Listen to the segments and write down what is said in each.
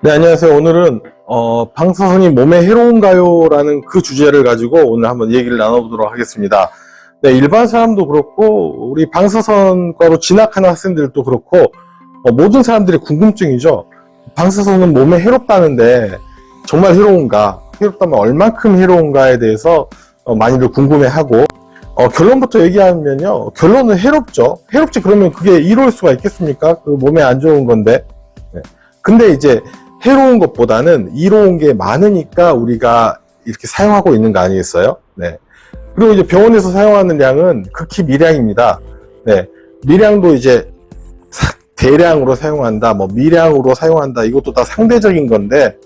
네, 안녕하세요. 오늘은 방사선이 몸에 해로운가요? 라는 그 주제를 가지고 오늘 한번 얘기를 나눠보도록 하겠습니다. 네, 일반 사람도 그렇고 우리 방사선과로 진학하는 학생들도 그렇고 모든 사람들의 궁금증이죠. 방사선은 몸에 해롭다는데 정말 해로운가? 해롭다면 얼만큼 해로운가에 대해서 많이들 궁금해하고 결론부터 얘기하면요. 결론은 해롭죠. 해롭지 그러면 그게 이로울 수가 있겠습니까? 그 몸에 안 좋은 건데. 네. 근데 이제 해로운 것보다는 이로운 게 많으니까 우리가 이렇게 사용하고 있는 거 아니겠어요? 네. 그리고 이제 병원에서 사용하는 양은 극히 미량입니다. 네. 미량도 이제 대량으로 사용한다, 뭐 미량으로 사용한다, 이것도 다 상대적인 건데,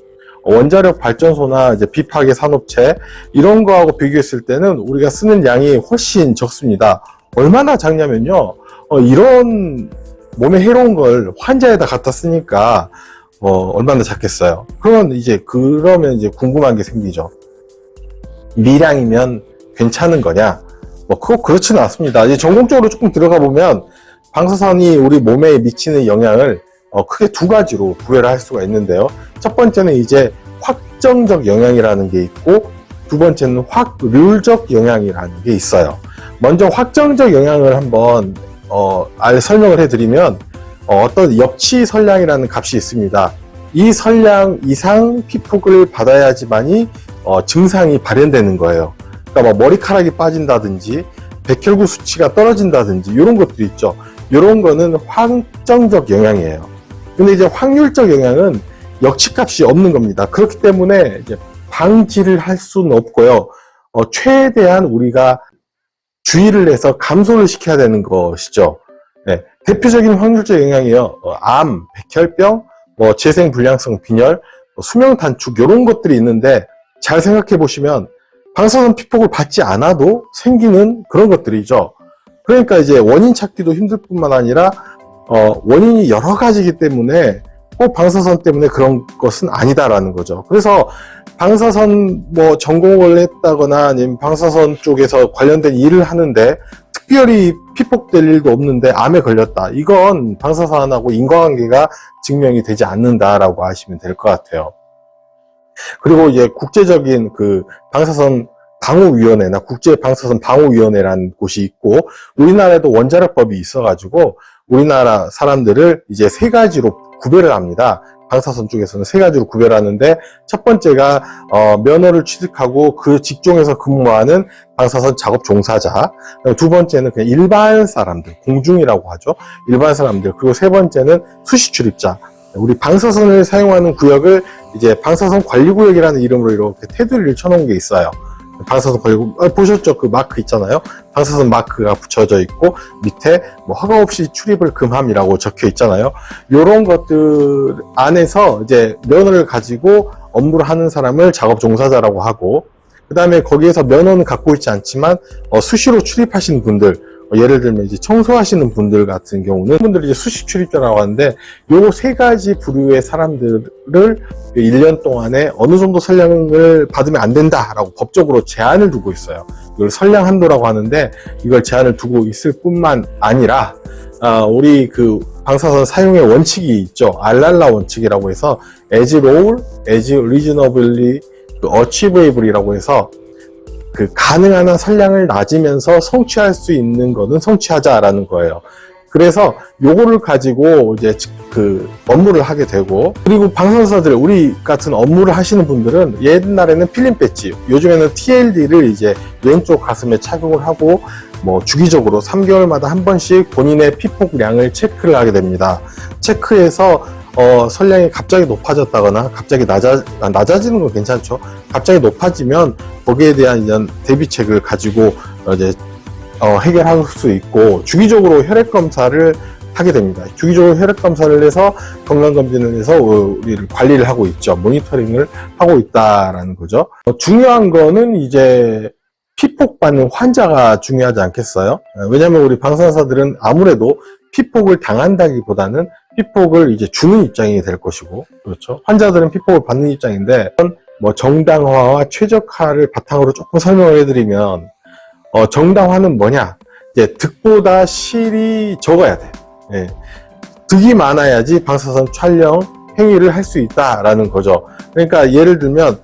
원자력 발전소나 이제 비파괴 산업체, 이런 거하고 비교했을 때는 우리가 쓰는 양이 훨씬 적습니다. 얼마나 작냐면요. 이런 몸에 해로운 걸 환자에다 갖다 쓰니까, 얼마나 작겠어요. 그러면 이제 궁금한 게 생기죠. 미량이면 괜찮은 거냐? 꼭 그렇지는 않습니다. 이제 전공적으로 조금 들어가 보면 방사선이 우리 몸에 미치는 영향을 크게 두 가지로 부여를 할 수가 있는데요. 첫 번째는 이제 확정적 영향이라는 게 있고, 두 번째는 확률적 영향이라는 게 있어요. 먼저 확정적 영향을 한번 설명을 해드리면, 어떤 역치 선량이라는 값이 있습니다. 이 선량 이상 피폭을 받아야지만이 증상이 발현되는 거예요. 그러니까 뭐 머리카락이 빠진다든지 백혈구 수치가 떨어진다든지 이런 것들이 있죠. 이런 거는 확정적 영향이에요. 근데 이제 확률적 영향은 역치값이 없는 겁니다. 그렇기 때문에 이제 방지를 할 수는 없고요. 최대한 우리가 주의를 해서 감소를 시켜야 되는 것이죠. 네. 대표적인 확률적 영향이요. 암, 백혈병, 재생불량성 빈혈, 수명 단축 이런 것들이 있는데 잘 생각해 보시면 방사선 피폭을 받지 않아도 생기는 그런 것들이죠. 그러니까 이제 원인 찾기도 힘들 뿐만 아니라 원인이 여러 가지이기 때문에 꼭 방사선 때문에 그런 것은 아니다라는 거죠. 그래서 방사선 전공을 했다거나 아니면 방사선 쪽에서 관련된 일을 하는데 특별히 피폭될 일도 없는데 암에 걸렸다. 이건 방사선하고 인과관계가 증명이 되지 않는다라고 아시면 될 것 같아요. 그리고 이제 국제적인 그 방사선 방호위원회나 국제방사선 방호위원회라는 곳이 있고, 우리나라에도 원자력법이 있어가지고 우리나라 사람들을 이제 세 가지로 구별을 합니다. 방사선 쪽에서는 세 가지로 구별하는데, 첫 번째가 면허를 취득하고 그 직종에서 근무하는 방사선 작업 종사자, 두 번째는 그냥 일반 사람들, 공중이라고 하죠. 일반 사람들. 그리고 세 번째는 수시 출입자. 우리 방사선을 사용하는 구역을 이제 방사선 관리구역이라는 이름으로 이렇게 테두리를 쳐놓은 게 있어요. 방사선 관리구역, 보셨죠? 그 마크 있잖아요. 방사선 마크가 붙여져 있고 밑에 허가 없이 출입을 금함이라고 적혀 있잖아요. 이런 것들 안에서 이제 면허를 가지고 업무를 하는 사람을 작업 종사자라고 하고, 그 다음에 거기에서 면허는 갖고 있지 않지만 수시로 출입하시는 분들, 예를 들면 이제 청소하시는 분들 같은 경우는 분들이 이제 수시 출입자라고 하는데, 요 세 가지 부류의 사람들을 1년 동안에 어느 정도 선량을 받으면 안 된다라고 법적으로 제한을 두고 있어요. 이걸 선량 한도라고 하는데, 이걸 제한을 두고 있을 뿐만 아니라 우리 그 방사선 사용의 원칙이 있죠. 알랄라 원칙이라고 해서 as low as reasonably achievable이라고 해서 그 가능한 한 선량을 낮으면서 성취할 수 있는 거는 성취하자라는 거예요. 그래서 요거를 가지고 이제 그 업무를 하게 되고, 그리고 방사선사들, 우리 같은 업무를 하시는 분들은 옛날에는 필름 배지, 요즘에는 TLD를 이제 왼쪽 가슴에 착용을 하고 주기적으로 3개월마다 한 번씩 본인의 피폭량을 체크를 하게 됩니다. 체크해서 선량이 갑자기 높아졌다거나 갑자기 낮아지는 건 괜찮죠. 갑자기 높아지면 거기에 대한 이런 대비책을 가지고 이제 해결할 수 있고, 주기적으로 혈액 검사를 하게 됩니다. 주기적으로 혈액 검사를 해서 건강검진을 해서 우리를 관리를 하고 있죠. 모니터링을 하고 있다라는 거죠. 중요한 거는 이제 피폭받는 환자가 중요하지 않겠어요? 왜냐하면 우리 방사선사들은 아무래도 피폭을 당한다기보다는 피폭을 이제 주는 입장이 될 것이고, 그렇죠? 환자들은 피폭을 받는 입장인데, 정당화와 최적화를 바탕으로 조금 설명을 해드리면, 정당화는 뭐냐? 이제 득보다 실이 적어야 돼. 예. 득이 많아야지 방사선 촬영, 행위를 할 수 있다라는 거죠. 그러니까 예를 들면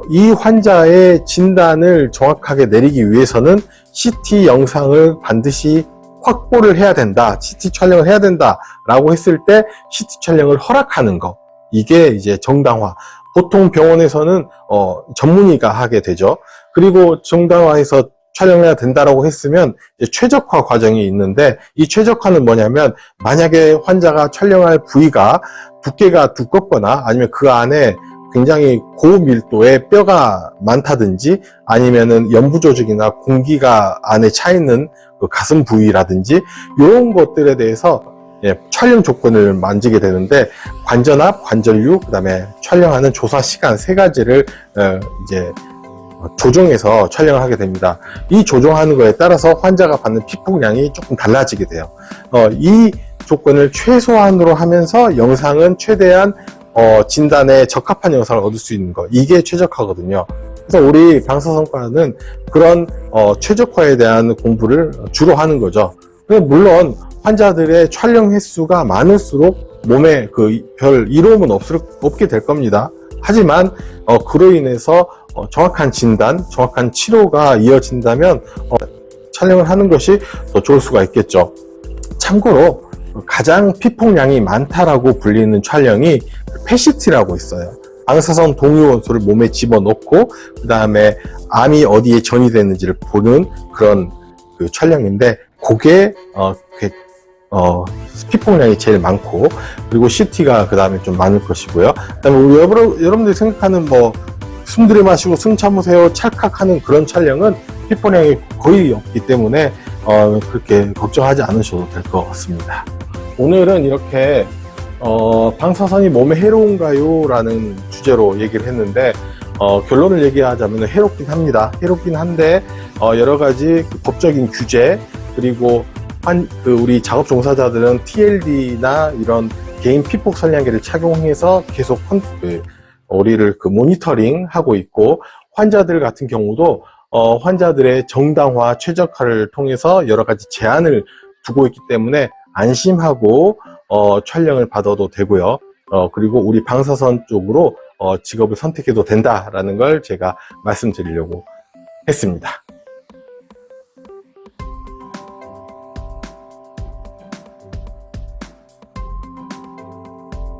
이 환자의 진단을 정확하게 내리기 위해서는 CT 영상을 반드시 확보를 해야 된다, CT 촬영을 해야 된다라고 했을 때 CT 촬영을 허락하는 거, 이게 이제 정당화. 보통 병원에서는 전문의가 하게 되죠. 그리고 정당화해서 촬영해야 된다라고 했으면 이제 최적화 과정이 있는데, 이 최적화는 뭐냐면 만약에 환자가 촬영할 부위가 두께가 두껍거나 아니면 그 안에 굉장히 고밀도의 뼈가 많다든지 아니면은 연부조직이나 공기가 안에 차 있는 그 가슴 부위라든지 이런 것들에 대해서 촬영 조건을 만지게 되는데, 관전압, 관절류, 그다음에 촬영하는 조사 시간 세 가지를 이제 조정해서 촬영을 하게 됩니다. 이 조정하는 거에 따라서 환자가 받는 피폭량이 조금 달라지게 돼요. 이 조건을 최소한으로 하면서 영상은 최대한 진단에 적합한 영상을 얻을 수 있는 거, 이게 최적화거든요. 그래서 우리 방사선과는 그런 최적화에 대한 공부를 주로 하는 거죠. 물론 환자들의 촬영 횟수가 많을수록 몸에 그 별 이로움은 없게 될 겁니다. 하지만 그로 인해서 정확한 진단, 정확한 치료가 이어진다면 촬영을 하는 것이 더 좋을 수가 있겠죠. 참고로 가장 피폭량이 많다라고 불리는 촬영이 패시티라고 있어요. 방사선 동위원소를 몸에 집어넣고 그 다음에 암이 어디에 전이되는지를 보는 그런 그 촬영인데, 그게 피폭량이 제일 많고, 그리고 CT가 그 다음에 좀 많을 것이고요. 그 다음에 우리 여러분들이 생각하는 숨 들이마시고 숨 참으세요 찰칵하는 그런 촬영은 피폭량이 거의 없기 때문에 그렇게 걱정하지 않으셔도 될 것 같습니다. 오늘은 이렇게 방사선이 몸에 해로운가요? 라는 주제로 얘기를 했는데, 결론을 얘기하자면 해롭긴 합니다. 해롭긴 한데 여러 가지 법적인 규제, 그리고 우리 작업 종사자들은 TLD나 이런 개인 피폭 선량계를 착용해서 계속 우리를 모니터링 하고 있고, 환자들 같은 경우도 환자들의 정당화, 최적화를 통해서 여러 가지 제한을 두고 있기 때문에 안심하고 촬영을 받아도 되고요. 그리고 우리 방사선 쪽으로 직업을 선택해도 된다라는 걸 제가 말씀드리려고 했습니다.